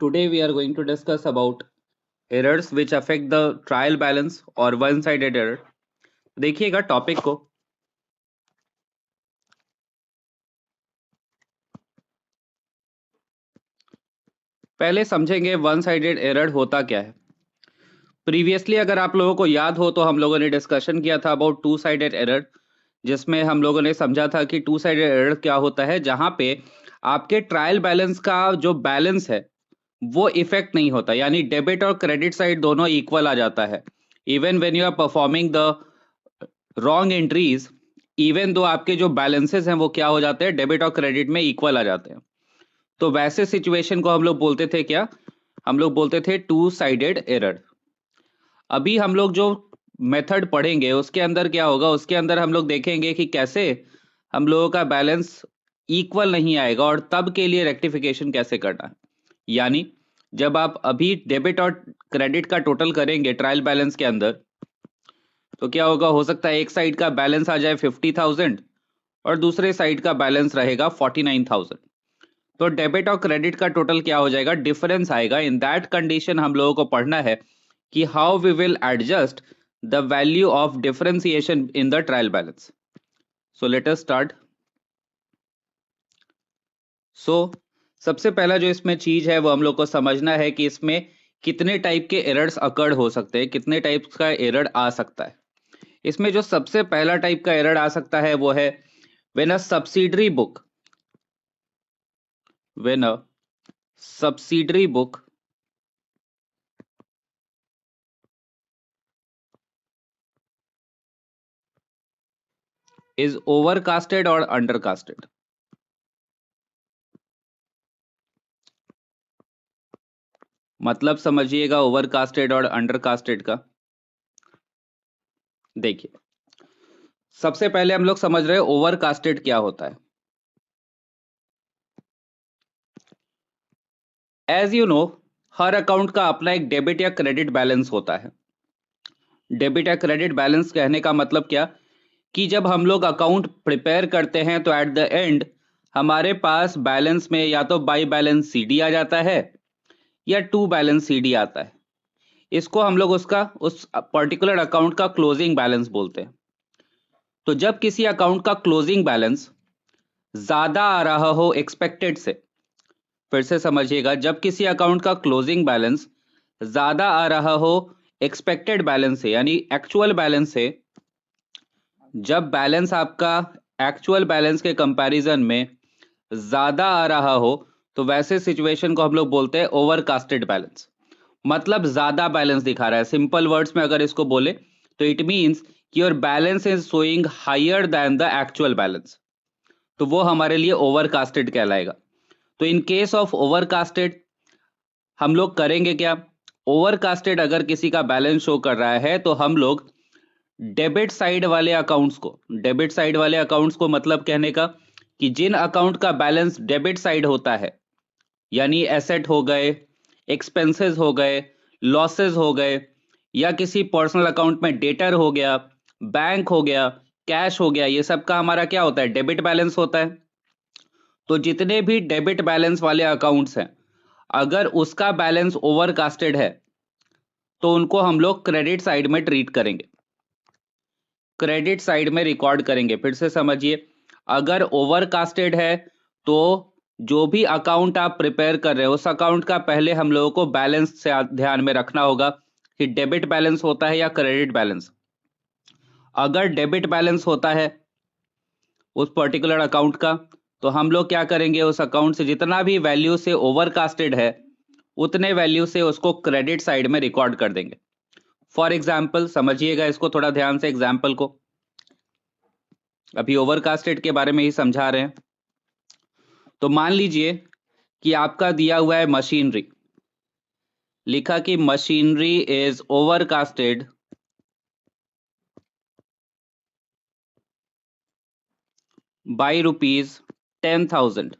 today we are going to discuss about errors which affect the trial balance or one-sided error. देखिएगा topic को। पहले समझेंगे one sided error होता क्या है। प्रीवियसली अगर आप लोगों को याद हो तो हम लोगों ने डिस्कशन किया था अबाउट टू साइडेड एरर, जिसमें हम लोगों ने समझा था कि टू साइडेड एरर क्या होता है, जहां पे आपके ट्रायल बैलेंस का जो बैलेंस है वो इफेक्ट नहीं होता, यानी डेबिट और क्रेडिट साइड दोनों इक्वल आ जाता है। Even when you are performing the wrong entries, even though आपके जो बैलेंसेस हैं वो क्या हो जाते हैं, डेबिट और क्रेडिट में इक्वल आ जाते हैं। तो वैसे सिचुएशन को हम लोग बोलते थे क्या, हम लोग बोलते थे टू साइडेड एरर। अभी हम लोग जो मेथड पढ़ेंगे उसके अंदर क्या होगा, उसके अंदर हम लोग देखेंगे कि कैसे हम लोगों का बैलेंस इक्वल नहीं आएगा और तब के लिए रेक्टिफिकेशन कैसे करना है। यानी जब आप अभी डेबिट और क्रेडिट का टोटल करेंगे ट्रायल बैलेंस के अंदर, तो क्या होगा, हो सकता है एक साइड का बैलेंस आ जाए 50,000 और दूसरे साइड का बैलेंस रहेगा 49,000। तो डेबिट और क्रेडिट का टोटल क्या हो जाएगा, डिफरेंस आएगा। इन दैट कंडीशन हम लोगों को पढ़ना है कि how we will adjust the value of differentiation in the trial balance. So let us start. So सबसे पहला जो इसमें चीज है वो हम लोग को समझना है कि इसमें कितने टाइप के एरर्स अकर्ड हो सकते हैं, कितने टाइप का एरर आ सकता है। इसमें जो सबसे पहला टाइप का एरर आ सकता है वो है when a subsidiary book, when a subsidiary book is overcasted or undercasted। मतलब समझिएगा ओवरकास्टेड और अंडरकास्टेड का। देखिए सबसे पहले हम लोग समझ रहे हैं ओवरकास्टेड क्या होता है। एज यू नो, हर अकाउंट का अपना एक डेबिट या क्रेडिट बैलेंस होता है। डेबिट या क्रेडिट बैलेंस कहने का मतलब क्या, कि जब हम लोग अकाउंट प्रिपेयर करते हैं तो एट द एंड हमारे पास बैलेंस में या तो बाई बैलेंस सीडी आ जाता है या टू बैलेंस सीडी आता है। इसको हम लोग उसका उस पर्टिकुलर अकाउंट का क्लोजिंग बैलेंस बोलते हैं। तो जब किसी अकाउंट का क्लोजिंग बैलेंस ज्यादा आ रहा हो एक्सपेक्टेड से, फिर से समझिएगा, जब किसी अकाउंट का क्लोजिंग बैलेंस ज्यादा आ रहा हो एक्सपेक्टेड बैलेंस से, यानी एक्चुअल बैलेंस से, जब बैलेंस आपका एक्चुअल बैलेंस के कंपैरिजन में ज्यादा आ रहा हो, तो वैसे सिचुएशन को हम लोग बोलते हैं ओवरकास्टेड बैलेंस। मतलब ज्यादा बैलेंस दिखा रहा है। सिंपल वर्ड्स में अगर इसको बोले तो इट मींस कि your balance is showing higher than the actual balance, तो वो हमारे लिए ओवरकास्टेड कहलाएगा। तो इन केस ऑफ ओवरकास्टेड हम लोग करेंगे क्या, ओवरकास्टेड अगर किसी का बैलेंस शो कर रहा है तो हम लोग डेबिट साइड वाले अकाउंट्स को, डेबिट साइड वाले अकाउंट्स को मतलब कहने का कि जिन अकाउंट का बैलेंस डेबिट साइड होता है, यानी एसेट हो गए, एक्सपेंसेस हो गए, लॉसेस हो गए, या किसी पर्सनल अकाउंट में डेटर हो गया, बैंक हो गया, कैश हो गया, ये सब का हमारा क्या होता है, डेबिट बैलेंस होता है। तो जितने भी डेबिट बैलेंस वाले अकाउंट्स हैं, अगर उसका बैलेंस ओवरकास्टेड है तो उनको हम लोग क्रेडिट साइड में ट्रीट करेंगे, क्रेडिट साइड में रिकॉर्ड करेंगे। फिर से समझिए, अगर ओवरकास्टेड है तो जो भी अकाउंट आप प्रिपेयर कर रहे हो उस अकाउंट का पहले हम लोगों को बैलेंस से ध्यान में रखना होगा कि डेबिट बैलेंस होता है या क्रेडिट बैलेंस। अगर डेबिट बैलेंस होता है उस पर्टिकुलर अकाउंट का, तो हम लोग क्या करेंगे, उस अकाउंट से जितना भी वैल्यू से ओवरकास्टेड है उतने वैल्यू से उसको क्रेडिट साइड में रिकॉर्ड कर देंगे। फॉर एग्जाम्पल समझिएगा इसको थोड़ा ध्यान से, एग्जाम्पल को अभी ओवरकास्टेड के बारे में ही समझा रहे हैं। तो मान लीजिए कि आपका दिया हुआ है मशीनरी, लिखा कि machinery is overcasted by ₹10,000।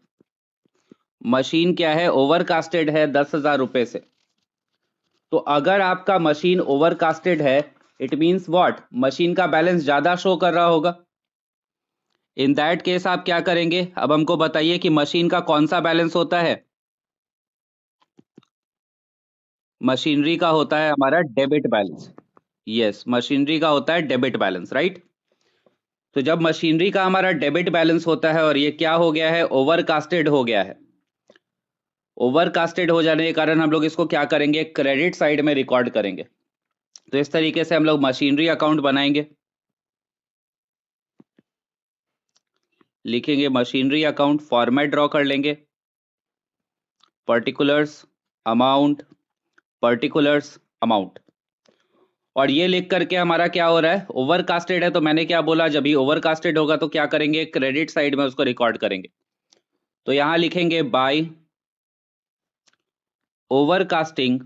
Machine क्या है, ओवरकास्टेड है 10,000 रुपए से। तो अगर आपका मशीन ओवरकास्टेड है, इट मींस व्हाट, मशीन का बैलेंस ज्यादा शो कर रहा होगा। इन दैट केस आप क्या करेंगे, अब हमको बताइए कि मशीन का कौन सा बैलेंस होता है, मशीनरी का होता है हमारा डेबिट बैलेंस। यस, मशीनरी का होता है डेबिट बैलेंस, राइट। तो जब मशीनरी का हमारा डेबिट बैलेंस होता है और ये क्या हो गया है, ओवरकास्टेड हो गया है, ओवरकास्टेड हो जाने के कारण हम लोग इसको क्या करेंगे, क्रेडिट साइड में रिकॉर्ड करेंगे। तो इस तरीके से हम लोग मशीनरी अकाउंट बनाएंगे, लिखेंगे मशीनरी अकाउंट, फॉर्मेट ड्रॉ कर लेंगे, पर्टिकुलर्स अमाउंट, पर्टिकुलर्स अमाउंट, और ये लिख करके हमारा क्या हो रहा है, ओवरकास्टेड है। तो मैंने क्या बोला, जब ये ओवरकास्टेड होगा तो क्या करेंगे, क्रेडिट साइड में उसको रिकॉर्ड करेंगे। तो यहां लिखेंगे by overcasting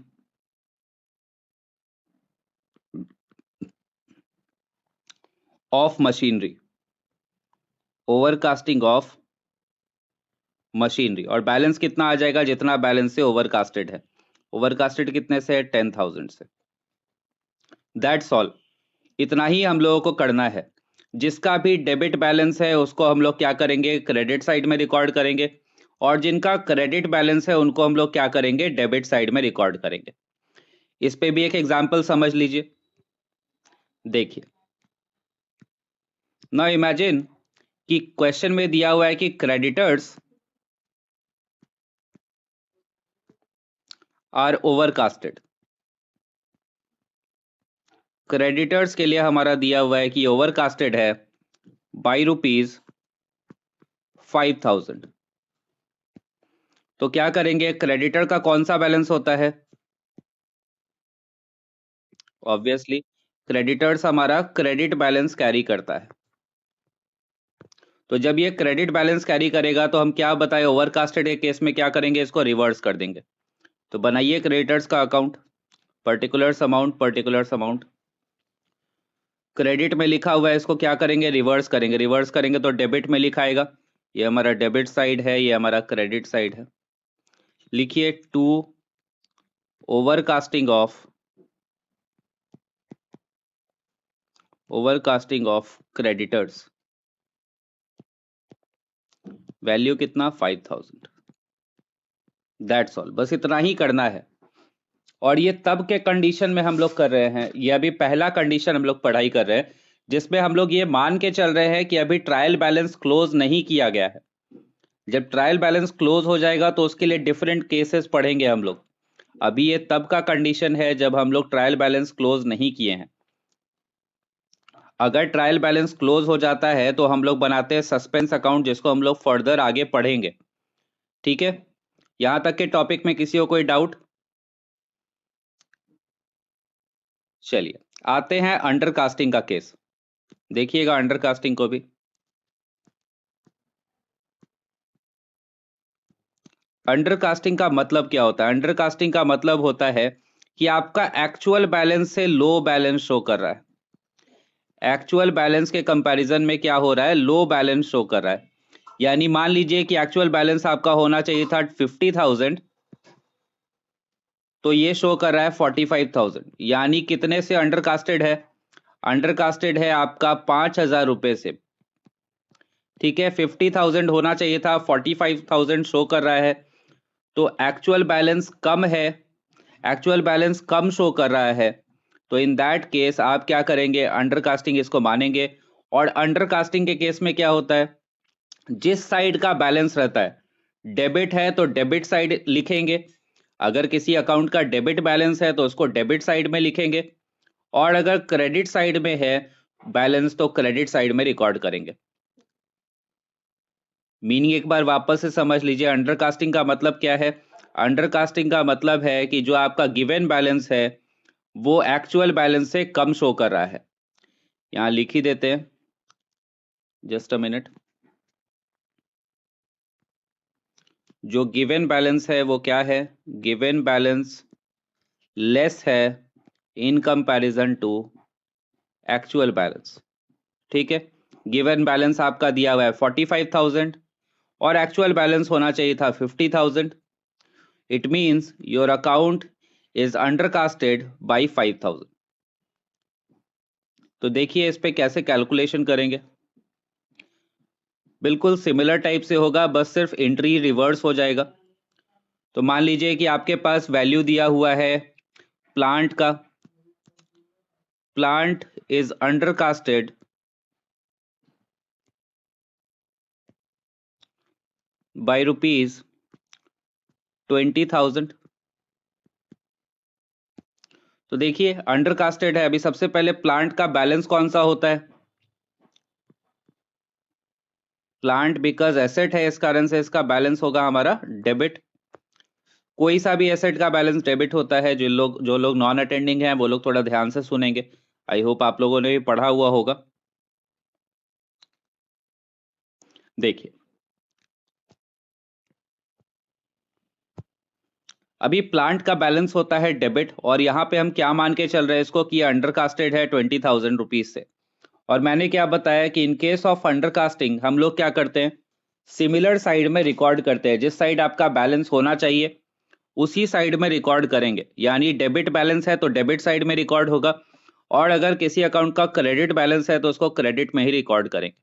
of machinery, overcasting of machinery, और बैलेंस कितना आ जाएगा, जितना बैलेंस से ओवरकास्टेड है। ओवरकास्टेड कितने से है, 10,000 से। दैट्स ऑल, इतना ही हम लोगों को करना है। जिसका भी डेबिट बैलेंस है उसको हम लोग क्या करेंगे, क्रेडिट साइड में रिकॉर्ड करेंगे, और जिनका क्रेडिट बैलेंस है उनको हम लोग क्या करेंगे, डेबिट साइड में रिकॉर्ड करेंगे। इस पे भी एक एग्जांपल समझ लीजिए, देखिए। नाउ इमेजिन कि क्वेश्चन में दिया हुआ है कि क्रेडिटर्स आर ओवरकास्टेड। क्रेडिटर्स के लिए हमारा दिया हुआ है कि ओवरकास्टेड है बाई ₹5,000। तो क्या करेंगे, क्रेडिटर का कौन सा बैलेंस होता है, ऑब्वियसली क्रेडिटर्स हमारा क्रेडिट बैलेंस कैरी करता है। तो जब ये क्रेडिट बैलेंस कैरी करेगा तो हम क्या बताए, ओवरकास्टेड के केस में क्या करेंगे, इसको रिवर्स कर देंगे। तो बनाइए क्रेडिटर्स का account, particulars amount, particulars amount, credit में लिखा हुआ है, इसको क्या करेंगे, रिवर्स करेंगे। रिवर्स करेंगे तो डेबिट में लिखाएगा, ये हमारा डेबिट साइड है, ये हमारा क्रेडिट साइड है। लिखिए to overcasting of creditors, value कितना, 5,000। दैट्स ऑल, बस इतना ही करना है। और ये तब के कंडीशन में हम लोग कर रहे हैं, ये अभी पहला कंडीशन हम लोग पढ़ाई कर रहे हैं, जिसमें हम लोग ये मान के चल रहे हैं कि अभी ट्रायल बैलेंस क्लोज नहीं किया गया है। जब ट्रायल बैलेंस क्लोज हो जाएगा तो उसके लिए डिफरेंट केसेस पढ़ेंगे हम लोग। अभी ये तब का कंडीशन है जब हम लोग ट्रायल बैलेंस क्लोज नहीं किए हैं। अगर ट्रायल बैलेंस क्लोज हो जाता है तो हम लोग बनाते हैं सस्पेंस अकाउंट, जिसको हम लोग फर्दर आगे पढ़ेंगे। ठीक है, यहां तक के टॉपिक में किसी को कोई डाउट? चलिए आते हैं अंडरकास्टिंग का केस, देखिएगा अंडरकास्टिंग को भी। अंडरकास्टिंग का मतलब क्या होता है, अंडरकास्टिंग का मतलब होता है कि आपका एक्चुअल बैलेंस से लो बैलेंस शो कर रहा है। एक्चुअल बैलेंस के कंपैरिजन में क्या हो रहा है, लो बैलेंस शो कर रहा है। यानी मान लीजिए कि एक्चुअल बैलेंस आपका होना चाहिए था 50,000, तो ये शो कर रहा है 45,000। यानी कितने से अंडरकास्टेड है, अंडरकास्टेड है आपका 5,000 रुपए से। ठीक है, 50,000 होना चाहिए था, 45,000 शो कर रहा है, तो एक्चुअल बैलेंस कम है, एक्चुअल बैलेंस कम शो कर रहा है। तो इन दैट केस आप क्या करेंगे, अंडरकास्टिंग इसको मानेंगे। और अंडरकास्टिंग के केस में क्या होता है, जिस साइड का बैलेंस रहता है, डेबिट है तो डेबिट साइड लिखेंगे, अगर किसी अकाउंट का डेबिट बैलेंस है तो उसको डेबिट साइड में लिखेंगे, और अगर क्रेडिट साइड में है बैलेंस तो क्रेडिट साइड में रिकॉर्ड करेंगे। मीनिंग एक बार वापस से समझ लीजिए, अंडरकास्टिंग का मतलब क्या है। अंडरकास्टिंग का मतलब है कि जो आपका गिवन बैलेंस है वो एक्चुअल बैलेंस से कम शो कर रहा है। यहां लिख ही देते हैं, जस्ट अ मिनट। जो गिवन बैलेंस है वो क्या है, गिवन बैलेंस लेस है in comparison to actual balance. ठीक है, गिवन बैलेंस आपका दिया हुआ है 45,000 और एक्चुअल बैलेंस होना चाहिए था 50,000। It means your account is undercasted by 5,000। तो देखिए इस पे कैसे कैलकुलेशन करेंगे, बिल्कुल सिमिलर टाइप से होगा, बस सिर्फ एंट्री रिवर्स हो जाएगा। तो मान लीजिए कि आपके पास वैल्यू दिया हुआ है प्लांट इज अंडरकास्टेड बाय ₹20,000। तो देखिए अंडरकास्टेड है। अभी सबसे पहले प्लांट का बैलेंस कौन सा होता है? प्लांट बिकॉज एसेट है, इस कारण से इसका बैलेंस होगा हमारा डेबिट। कोई सा भी एसेट का बैलेंस डेबिट होता है। जो लोग नॉन अटेंडिंग हैं वो लोग थोड़ा ध्यान से सुनेंगे। आई होप आप लोगों ने भी पढ़ा हुआ होगा। देखिए अभी प्लांट का बैलेंस होता है डेबिट, और यहाँ पे हम क्या मान के चल रहे हैं इसको कि अंडरकास्टेड है 20,000 रुपीज से। और मैंने क्या बताया कि इन केस ऑफ अंडरकास्टिंग हम लोग क्या करते हैं, सिमिलर साइड में रिकॉर्ड करते हैं। जिस साइड आपका बैलेंस होना चाहिए उसी साइड में रिकॉर्ड करेंगे। यानी डेबिट बैलेंस है तो डेबिट साइड में रिकॉर्ड होगा, और अगर किसी अकाउंट का क्रेडिट बैलेंस है तो उसको क्रेडिट में ही रिकॉर्ड करेंगे।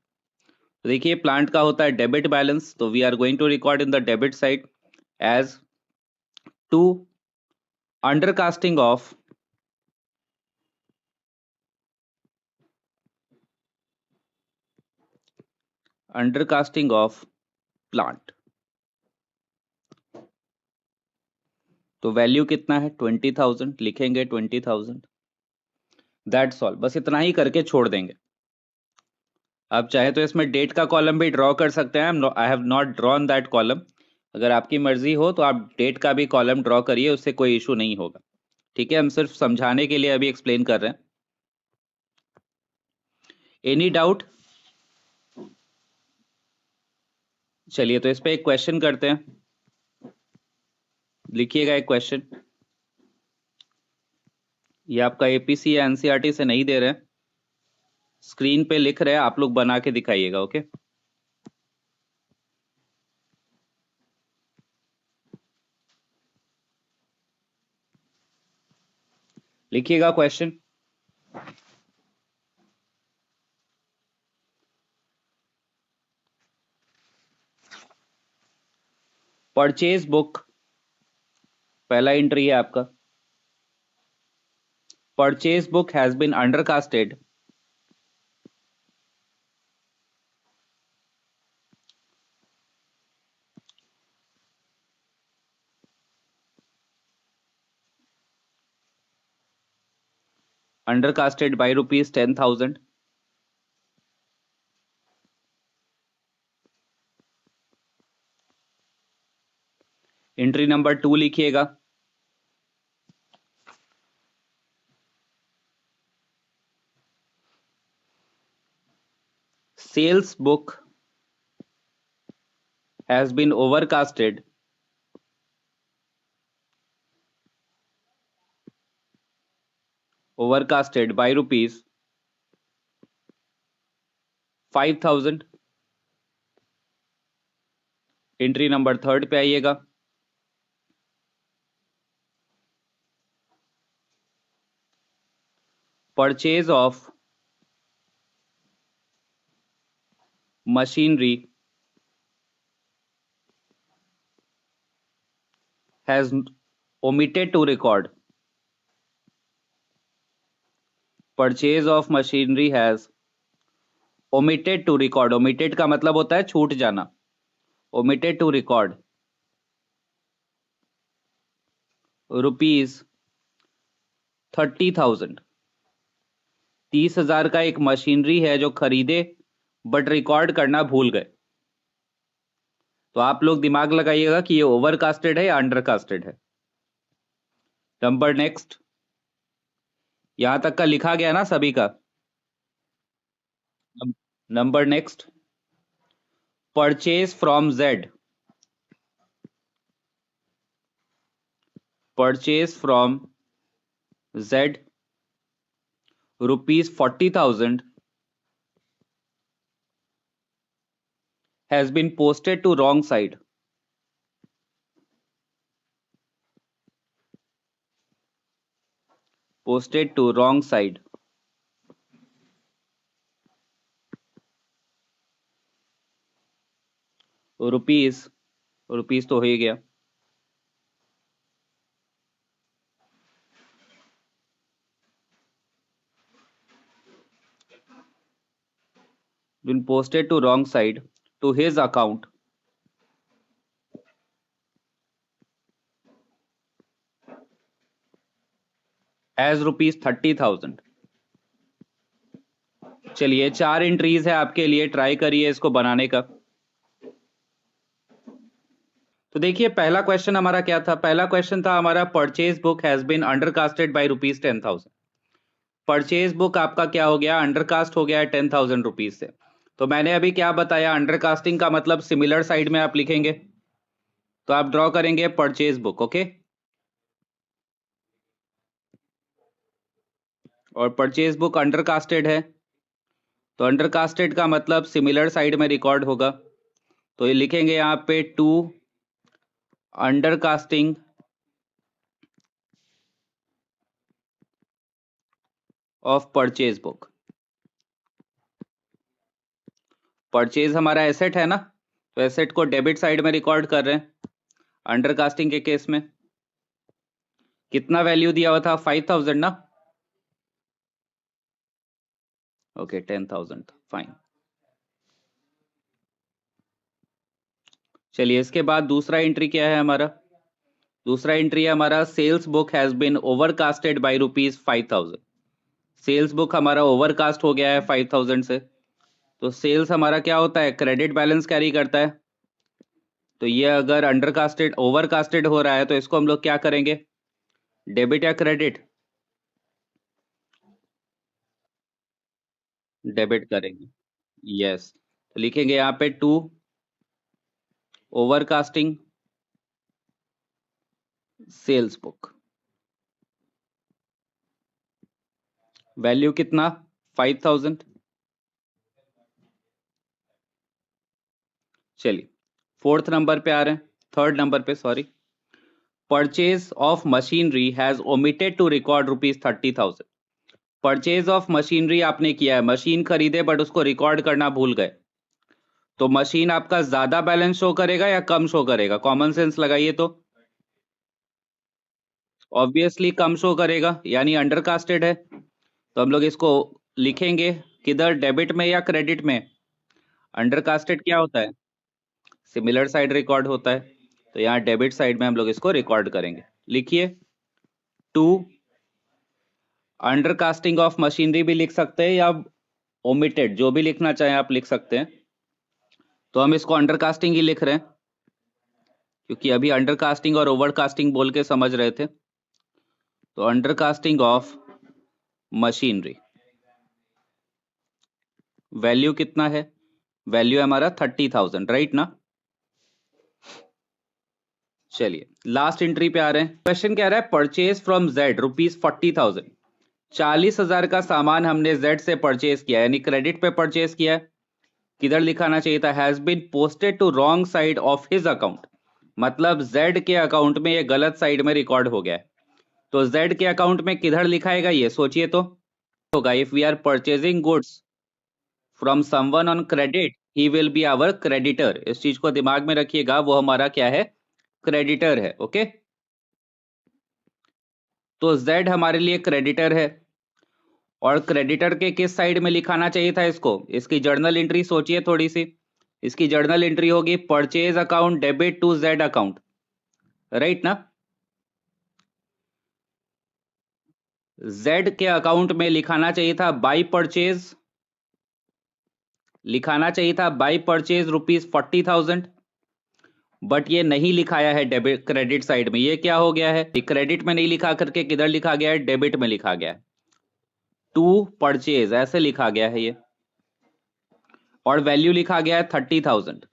तो देखिए प्लांट का होता है डेबिट बैलेंस, तो we are going to record in the debit side as to undercasting of plant. तो वैल्यू कितना है 20,000, लिखेंगे 20,000। दैट्स ऑल, बस इतना ही करके छोड़ देंगे। आप चाहे तो इसमें डेट का कॉलम भी ड्रॉ कर सकते हैं। I have not drawn that column. अगर आपकी मर्जी हो तो आप डेट का भी कॉलम ड्रॉ करिए, उससे कोई इशू नहीं होगा। ठीक है, हम सिर्फ समझाने के लिए अभी एक्सप्लेन कर रहे हैं। Any doubt? चलिए तो इस पे एक क्वेश्चन करते हैं। लिखिएगा एक क्वेश्चन। ये आपका एपीसी या एनसीईआरटी से नहीं दे रहे हैं, स्क्रीन पे लिख रहे हैं, आप लोग बना के दिखाइएगा। ओके, लिखिएगा क्वेश्चन। परचेज बुक, पहला एंट्री है आपका। Purchase book has been undercasted by ₹10,000। Entry number 2 लिखिएगा। Sales book has been overcasted by ₹5,000। Entry number 3 पे आइएगा। Purchase of machinery has omitted to record। Purchase of machinery has omitted to record। omitted का मतलब होता है छूट जाना। omitted to record ₹30,000। 30,000 का एक मशीनरी है जो खरीदे बट रिकॉर्ड करना भूल गए। तो आप लोग दिमाग लगाइएगा कि ये ओवरकास्टेड है या अंडरकास्टेड है। नंबर नेक्स्ट, यहां तक का लिखा गया ना सभी का। Number next, purchase from Z. Purchase from Z ₹40,000 has been posted to wrong side। posted to wrong side। Rupees, rupees तो हो ही गया। been posted to wrong side to his account as ₹30,000। चलिए 4 एंट्रीज है आपके लिए, ट्राई करिए इसको बनाने का। तो देखिए पहला क्वेश्चन हमारा क्या था, पहला क्वेश्चन था हमारा purchase book has been undercasted by ₹10,000। Purchase book आपका क्या हो गया, अंडरकास्ट हो गया है 10,000 रुपीज से। तो मैंने अभी क्या बताया, अंडरकास्टिंग का मतलब सिमिलर साइड में आप लिखेंगे, तो आप ड्रॉ करेंगे परचेज बुक, ओके। और परचेज बुक अंडरकास्टेड है, तो अंडरकास्टेड का मतलब सिमिलर साइड में रिकॉर्ड होगा, तो ये लिखेंगे यहाँ पे to undercasting of purchase book. Purchase हमारा एसेट है ना, तो एसेट को डेबिट साइड में रिकॉर्ड कर रहे हैं। अंडरकास्टिंग के केस में कितना वैल्यू दिया हुआ था, 5,000 ना, ओके 10,000, फाइन। चलिए इसके बाद दूसरा एंट्री क्या है हमारा, दूसरा एंट्री है हमारा sales book has been overcasted by ₹5,000। Sales book हमारा ओवरकास्ट हो गया है 5,000 से, तो सेल्स हमारा क्या होता है, क्रेडिट बैलेंस कैरी करता है। तो ये अगर अंडरकास्टेड ओवरकास्टेड हो रहा है तो इसको हम लोग क्या करेंगे, डेबिट या क्रेडिट, डेबिट करेंगे, यस। तो लिखेंगे यहाँ पे to overcasting sales book, value कितना 5,000। चलिए फोर्थ नंबर पे आ रहे हैं, थर्ड नंबर पे sorry, purchase of machinery has omitted to record ₹30,000। Purchase of machinery आपने किया है, मशीन खरीदे बट उसको रिकॉर्ड करना भूल गए, तो मशीन आपका ज्यादा बैलेंस शो करेगा या कम शो करेगा, कॉमन सेंस लगाइए, तो ऑब्वियसली कम शो करेगा, यानी अंडरकास्टेड है। तो हम लोग इसको लिखेंगे किधर, डेबिट में या क्रेडिट में। अंडरकास्टेड क्या होता है, सिमिलर साइड रिकॉर्ड होता है, तो यहाँ डेबिट साइड में हम लोग इसको रिकॉर्ड करेंगे। लिखिए टू अंडरकास्टिंग ऑफ मशीनरी भी लिख सकते हैं या ओमिटेड, जो भी लिखना चाहें आप लिख सकते हैं। तो हम इसको अंडरकास्टिंग ही लिख रहे हैं क्योंकि अभी अंडरकास्टिंग और ओवरकास्टिंग बोल के समझ रहे थे। तो अंडरकास्टिंग ऑफ मशीनरी, वैल्यू कितना है, वैल्यू हमारा 30,000, राइट ना। चलिए लास्ट एंट्री पे आ रहे हैं, क्वेश्चन क्या रहा है, परचेज फ्रॉम जेड ₹40,000। 40,000 का सामान हमने जेड से परचेज किया, यानी क्रेडिट पे परचेज किया है। किधर लिखाना चाहिए था, has been posted to wrong side of his account, मतलब जेड के अकाउंट में ये गलत साइड में रिकॉर्ड हो गया है। तो जेड के अकाउंट में किधर लिखाएगा, ये सोचिए तो होगा, if we are purchasing goods from someone on credit he will be our creditor. इस चीज को दिमाग में रखिएगा, वो हमारा क्या है, क्रेडिटर है, ओके। तो जेड हमारे लिए क्रेडिटर है, और क्रेडिटर के किस साइड में लिखाना चाहिए था इसको, इसकी जर्नल एंट्री सोचिए थोड़ी सी। इसकी जर्नल एंट्री होगी purchase account debit to Z account, right ना। जेड के अकाउंट में लिखाना चाहिए था बाई परचेज, लिखाना चाहिए था बाई परचेज ₹40,000, बट ये नहीं लिखाया है डेबिट क्रेडिट साइड में। ये क्या हो गया है, क्रेडिट में नहीं लिखा करके किधर लिखा गया है, डेबिट में लिखा गया है, टू परचेज ऐसे लिखा गया है ये, और वैल्यू लिखा गया है 30,000।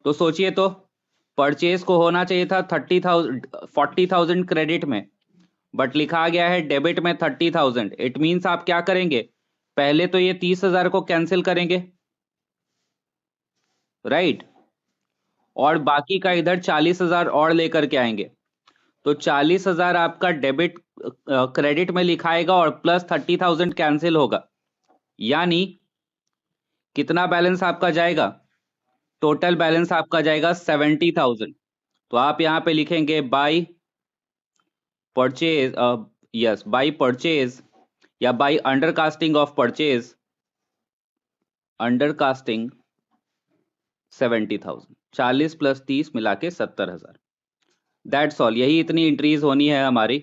तो सोचिए तो, परचेज को होना चाहिए था 40,000 क्रेडिट में, बट लिखा गया है डेबिट में 30,000। इट मीन्स आप क्या करेंगे, पहले तो ये 30,000 को कैंसिल करेंगे, राइट, और बाकी का इधर 40,000 और लेकर के आएंगे। तो 40,000 आपका डेबिट क्रेडिट में लिखाएगा और प्लस 30,000 कैंसिल होगा, यानी कितना बैलेंस आपका जाएगा, टोटल बैलेंस आपका जाएगा 70,000। तो आप यहां पे लिखेंगे by purchase, yes by purchase या by undercasting of purchase under casting 70,000, 40 + 30 मिला के 70,000। दैट्स ऑल, यही इतनी एंट्रीज होनी है हमारी